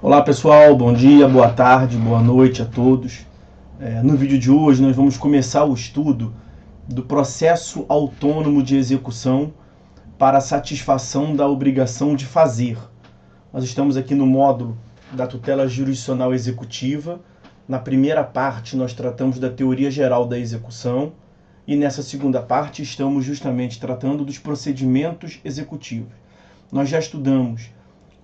Olá pessoal, bom dia, boa tarde, boa noite a todos. No vídeo de hoje nós vamos começar o estudo do processo autônomo de execução para a satisfação da obrigação de fazer. Nós estamos aqui no módulo da tutela jurisdicional executiva. Na primeira parte nós tratamos da teoria geral da execução e nessa segunda parte estamos justamente tratando dos procedimentos executivos. Nós já estudamos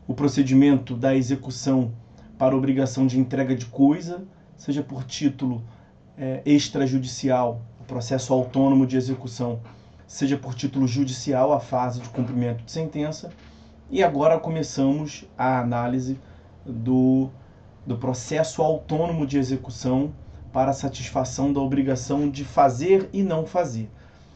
o procedimento da execução para obrigação de entrega de coisa, seja por título extrajudicial, o processo autônomo de execução, seja por título judicial, a fase de cumprimento de sentença. E agora começamos a análise do processo autônomo de execução para a satisfação da obrigação de fazer e não fazer.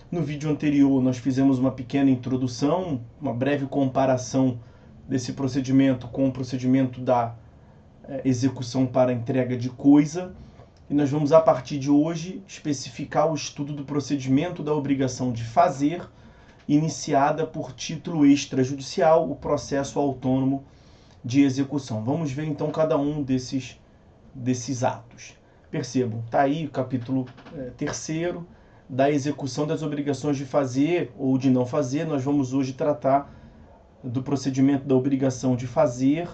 No vídeo anterior nós fizemos uma pequena introdução, uma breve comparação desse procedimento com o procedimento da execução para entrega de coisa. E nós vamos, a partir de hoje, especificar o estudo do procedimento da obrigação de fazer, iniciada por título extrajudicial, o processo autônomo de execução. Vamos ver então cada um desses atos. Percebam, está aí o capítulo 3º da execução das obrigações de fazer ou de não fazer. Nós vamos hoje tratar do procedimento da obrigação de fazer,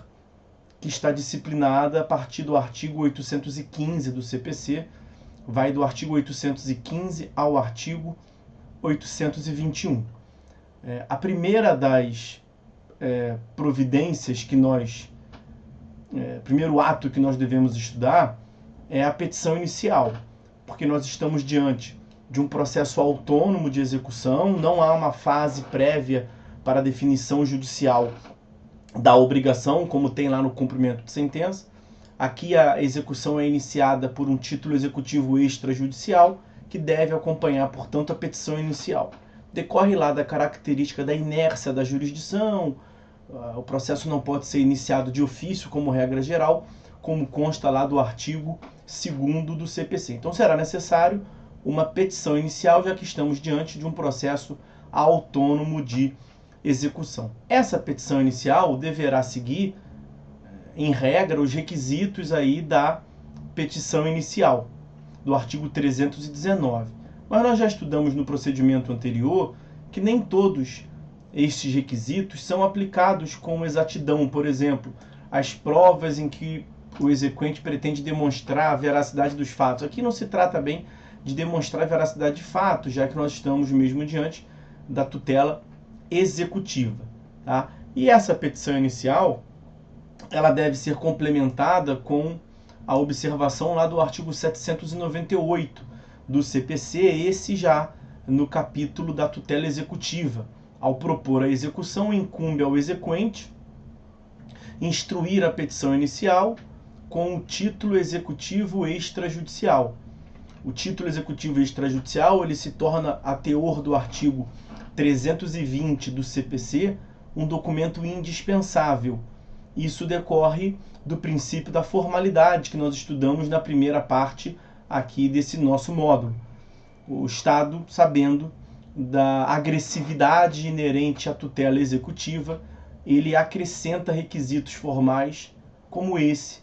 que está disciplinada a partir do artigo 815 do CPC, vai do artigo 815 ao artigo 821. A primeira das providências que primeiro ato que nós devemos estudar é a petição inicial, porque nós estamos diante de um processo autônomo de execução, não há uma fase prévia para a definição judicial da obrigação, como tem lá no cumprimento de sentença. Aqui a execução é iniciada por um título executivo extrajudicial, que deve acompanhar, portanto, a petição inicial. Decorre lá da característica da inércia da jurisdição, o processo não pode ser iniciado de ofício, como regra geral, como consta lá do artigo 2º do CPC. Então será necessário uma petição inicial, já que estamos diante de um processo autônomo de execução. Essa petição inicial deverá seguir, em regra, os requisitos aí da petição inicial, do artigo 319. Mas nós já estudamos no procedimento anterior que nem todos estes requisitos são aplicados com exatidão. Por exemplo, as provas em que o exequente pretende demonstrar a veracidade dos fatos. Aqui não se trata bem de demonstrar a veracidade de fatos, já que nós estamos mesmo diante da tutela executiva, tá? E essa petição inicial, ela deve ser complementada com a observação lá do artigo 798 do CPC, esse já no capítulo da tutela executiva. Ao propor a execução, incumbe ao exequente instruir a petição inicial com o título executivo extrajudicial. O título executivo extrajudicial, ele se torna, a teor do artigo 320 do CPC, um documento indispensável. Isso decorre do princípio da formalidade que nós estudamos na primeira parte aqui desse nosso módulo. O Estado, sabendo da agressividade inerente à tutela executiva, ele acrescenta requisitos formais como esse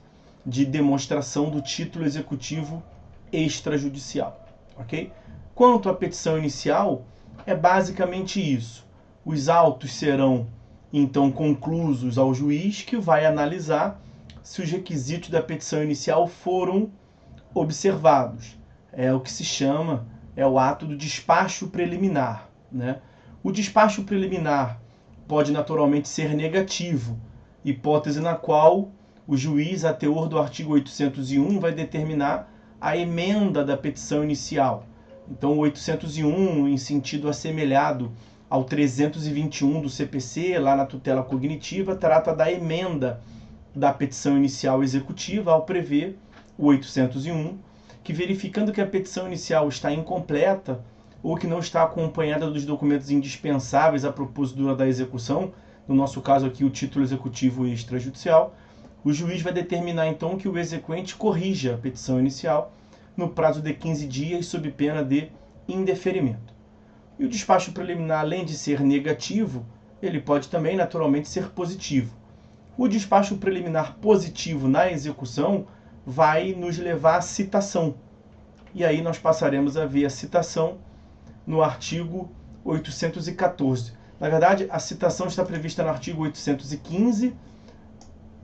de demonstração do título executivo extrajudicial, ok? Quanto à petição inicial, é basicamente isso. Os autos serão, então, conclusos ao juiz, que vai analisar se os requisitos da petição inicial foram observados. É o que se chama, o ato do despacho preliminar, né? O despacho preliminar pode naturalmente ser negativo, hipótese na qual o juiz, a teor do artigo 801, vai determinar a emenda da petição inicial. Então, o 801, em sentido assemelhado ao 321 do CPC, lá na tutela cognitiva, trata da emenda da petição inicial executiva, ao prever o 801, que, verificando que a petição inicial está incompleta ou que não está acompanhada dos documentos indispensáveis à propositura da execução, no nosso caso aqui o título executivo extrajudicial, o juiz vai determinar então que o exequente corrija a petição inicial no prazo de 15 dias, sob pena de indeferimento. E o despacho preliminar, além de ser negativo, ele pode também naturalmente ser positivo. O despacho preliminar positivo na execução vai nos levar à citação. E aí nós passaremos a ver a citação no artigo 814. Na verdade, a citação está prevista no artigo 815.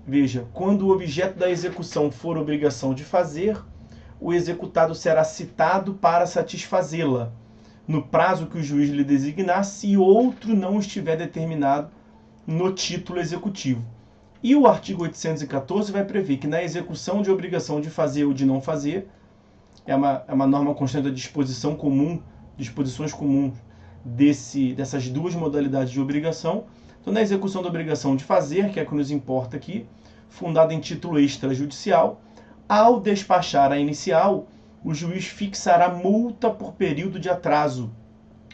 Veja, quando o objeto da execução for obrigação de fazer, o executado será citado para satisfazê-la, no prazo que o juiz lhe designar, se outro não estiver determinado no título executivo. E o artigo 814 vai prever que na execução de obrigação de fazer ou de não fazer, é uma norma constante da disposição comum, disposições comuns dessas duas modalidades de obrigação. Então, na execução da obrigação de fazer, que é a que nos importa aqui, fundada em título extrajudicial, ao despachar a inicial, o juiz fixará multa por período de atraso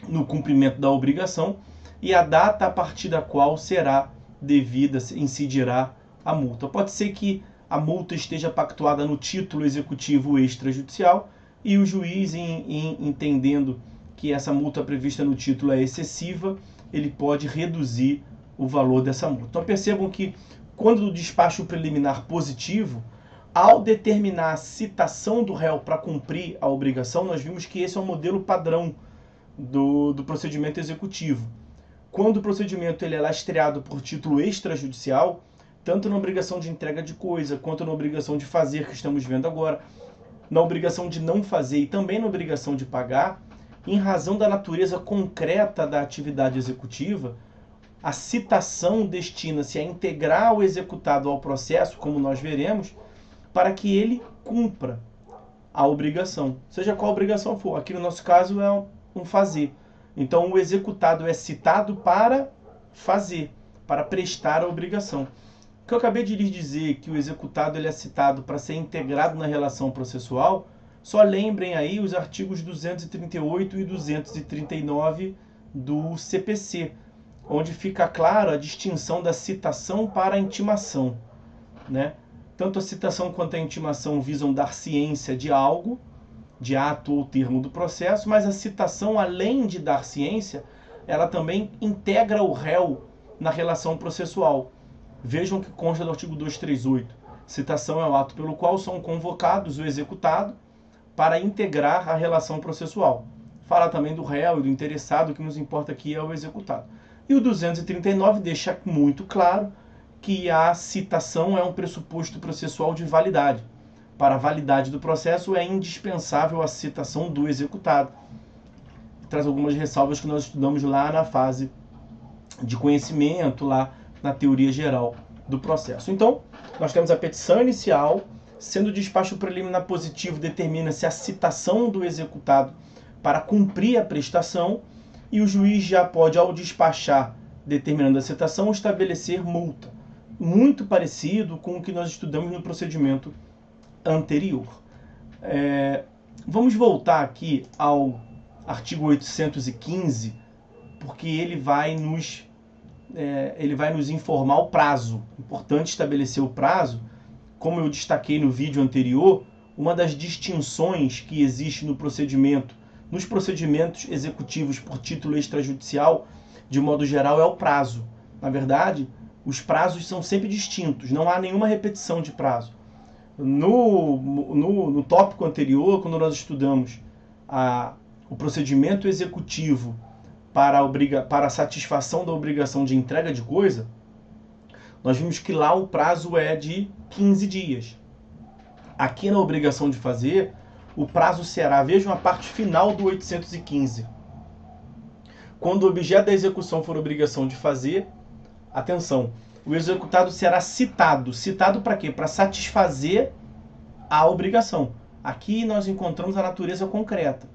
no cumprimento da obrigação e a data a partir da qual será devida, incidirá a multa. Pode ser que a multa esteja pactuada no título executivo extrajudicial e o juiz, entendendo que essa multa prevista no título é excessiva, ele pode reduzir o valor dessa multa. Então percebam que quando o despacho preliminar positivo, ao determinar a citação do réu para cumprir a obrigação, nós vimos que esse é o modelo padrão do procedimento executivo. Quando o procedimento ele é lastreado por título extrajudicial, tanto na obrigação de entrega de coisa, quanto na obrigação de fazer, que estamos vendo agora, na obrigação de não fazer e também na obrigação de pagar, em razão da natureza concreta da atividade executiva, a citação destina-se a integrar o executado ao processo, como nós veremos, para que ele cumpra a obrigação, seja qual obrigação for. Aqui no nosso caso é um fazer. Então o executado é citado para fazer, para prestar a obrigação. O que eu acabei de lhes dizer, que o executado ele é citado para ser integrado na relação processual, só lembrem aí os artigos 238 e 239 do CPC, onde fica claro a distinção da citação para a intimação, né? Tanto a citação quanto a intimação visam dar ciência de algo, de ato ou termo do processo, mas a citação, além de dar ciência, ela também integra o réu na relação processual. Vejam que consta do artigo 238. Citação é o ato pelo qual são convocados o executado para integrar a relação processual. Fala também do réu e do interessado, o que nos importa aqui é o executado. E o 239 deixa muito claro que a citação é um pressuposto processual de validade. Para a validade do processo é indispensável a citação do executado. Traz algumas ressalvas que nós estudamos lá na fase de conhecimento, lá na teoria geral do processo. Então, nós temos a petição inicial, sendo o despacho preliminar positivo, determina-se a citação do executado para cumprir a prestação e o juiz já pode, ao despachar, determinando a citação, estabelecer multa. Muito parecido com o que nós estudamos no procedimento anterior. Vamos voltar aqui ao artigo 815, porque ele vai nos informar o prazo. Importante estabelecer o prazo. Como eu destaquei no vídeo anterior, uma das distinções que existe no procedimento, nos procedimentos executivos por título extrajudicial, de modo geral, é o prazo. Na verdade, os prazos são sempre distintos, não há nenhuma repetição de prazo. No tópico anterior, quando nós estudamos o procedimento executivo para a satisfação da obrigação de entrega de coisa, nós vimos que lá o prazo é de 15 dias. Aqui na obrigação de fazer, o prazo será, vejam a parte final do 815. Quando o objeto da execução for obrigação de fazer, atenção, o executado será citado. Citado para quê? Para satisfazer a obrigação. Aqui nós encontramos a natureza concreta.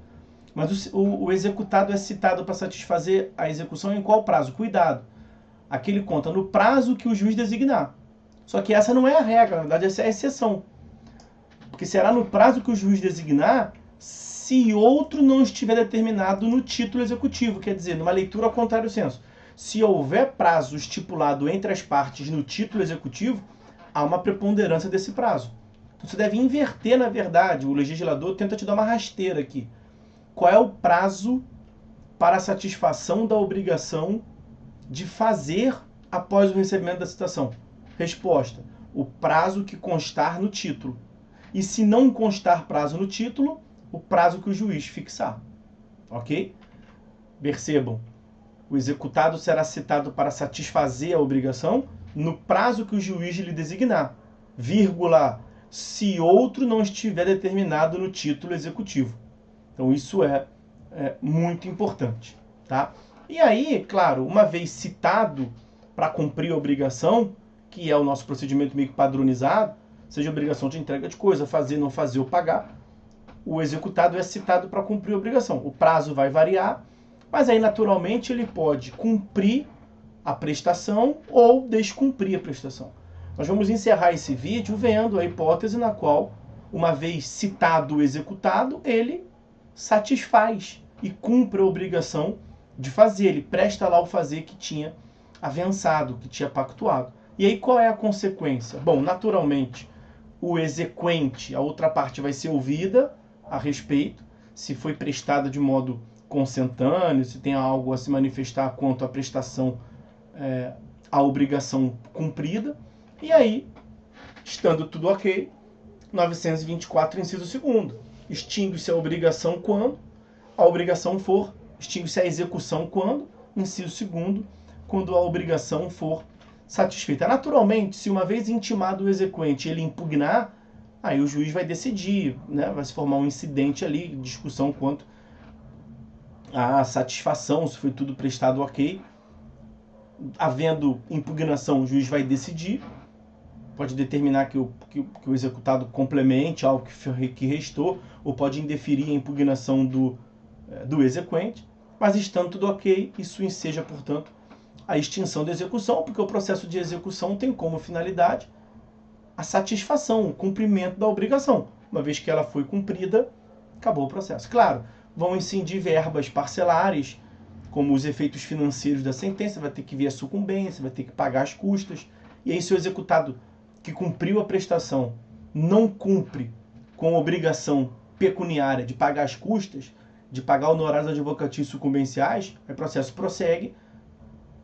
Mas o executado é citado para satisfazer a execução em qual prazo? Cuidado. Aqui ele conta no prazo que o juiz designar. Só que essa não é a regra, na verdade essa é a exceção. Porque será no prazo que o juiz designar se outro não estiver determinado no título executivo, quer dizer, numa leitura ao contrário senso. Se houver prazo estipulado entre as partes no título executivo, há uma preponderância desse prazo. Então você deve inverter, na verdade, o legislador tenta te dar uma rasteira aqui. Qual é o prazo para a satisfação da obrigação de fazer após o recebimento da citação? Resposta: o prazo que constar no título. E se não constar prazo no título, o prazo que o juiz fixar. Ok? Percebam, o executado será citado para satisfazer a obrigação no prazo que o juiz lhe designar, vírgula, se outro não estiver determinado no título executivo. Então isso é muito importante, tá? E aí, claro, uma vez citado para cumprir a obrigação, que é o nosso procedimento meio que padronizado, seja obrigação de entrega de coisa, fazer, não fazer ou pagar, o executado é citado para cumprir a obrigação. O prazo vai variar, mas aí naturalmente ele pode cumprir a prestação ou descumprir a prestação. Nós vamos encerrar esse vídeo vendo a hipótese na qual, uma vez citado o executado, ele satisfaz e cumpre a obrigação de fazer. Ele presta lá o fazer que tinha avançado, que tinha pactuado. E aí qual é a consequência? Bom, naturalmente, o exequente, a outra parte vai ser ouvida a respeito, se foi prestada de modo consentâneo, se tem algo a se manifestar quanto à prestação, a obrigação cumprida. E aí, estando tudo ok, 924, inciso 2º. Extingue-se a obrigação quando a obrigação for, extingue-se a execução quando, inciso 2º, quando a obrigação for satisfeita. Naturalmente, se uma vez intimado o exequente ele impugnar, aí o juiz vai decidir, né? Vai se formar um incidente ali, discussão quanto à satisfação, se foi tudo prestado ok. Havendo impugnação, o juiz vai decidir, pode determinar que o executado complemente algo que restou, ou pode indeferir a impugnação do exequente, mas estando tudo ok, isso enseja, portanto, a extinção da execução, porque o processo de execução tem como finalidade a satisfação, o cumprimento da obrigação. Uma vez que ela foi cumprida, acabou o processo. Claro, vão incidir verbas parcelares, como os efeitos financeiros da sentença, vai ter que vir a sucumbência, vai ter que pagar as custas, e aí se o executado que cumpriu a prestação não cumpre com a obrigação pecuniária de pagar as custas, de pagar honorários advocatícios sucumbenciais, o processo prossegue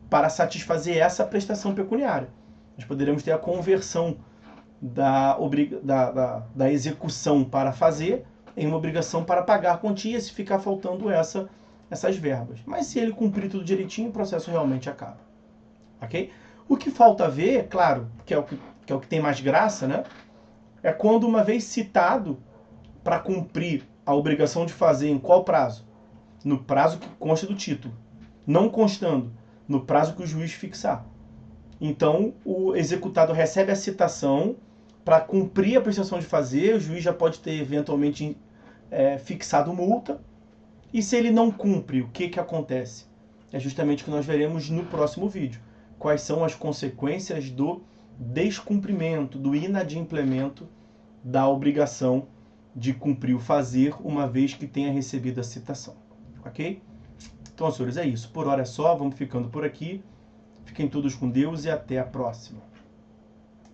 para satisfazer essa prestação pecuniária. Nós poderemos ter a conversão da execução para fazer em uma obrigação para pagar a quantia, se ficar faltando essas verbas. Mas se ele cumprir tudo direitinho, o processo realmente acaba. Ok? O que falta ver, claro, que é o que tem mais graça, né? É quando, uma vez citado para cumprir a obrigação de fazer em qual prazo? No prazo que consta do título. Não constando, no prazo que o juiz fixar. Então, o executado recebe a citação para cumprir a prestação de fazer, o juiz já pode ter eventualmente fixado multa. E se ele não cumpre, o que acontece? É justamente o que nós veremos no próximo vídeo. Quais são as consequências do descumprimento, do inadimplemento da obrigação de cumprir o fazer, uma vez que tenha recebido a citação. Ok? Então, senhores, é isso. Por hora é só, vamos ficando por aqui. Fiquem todos com Deus e até a próxima.